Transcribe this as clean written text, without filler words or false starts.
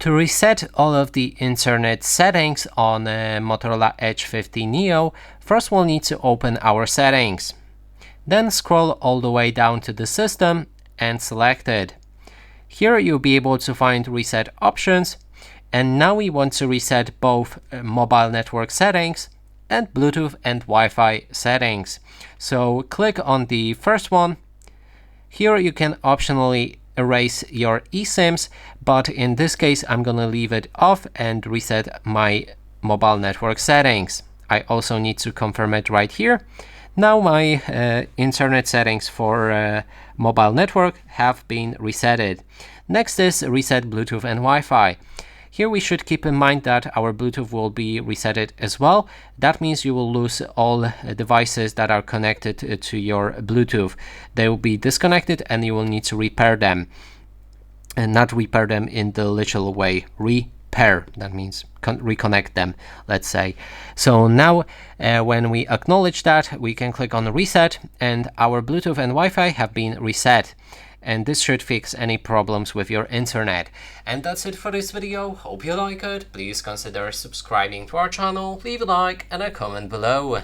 To reset all of the internet settings on Motorola Edge 50 Neo, first we'll need to open our settings. Then scroll all the way down to the system and select it. Here you'll be able to find reset options, and now we want to reset both mobile network settings and Bluetooth and Wi-Fi settings. So click on the first one. Here you can optionally erase your eSIMs, but in this case I'm gonna leave it off and reset my mobile network settings. I also need to confirm it right here. Now my internet settings for mobile network have been resetted. Next is reset Bluetooth and Wi-Fi. Here we should keep in mind that our Bluetooth will be resetted as well. That means you will lose all devices that are connected to your Bluetooth. They will be disconnected and you will need to repair them. And not repair them in the literal way. Repair, that means reconnect them, let's say. So now when we acknowledge that, we can click on reset and our Bluetooth and Wi-Fi have been reset. And this should fix any problems with your internet. And that's it for this video. Hope you like it. Please consider subscribing to our channel, leave a like and a comment below.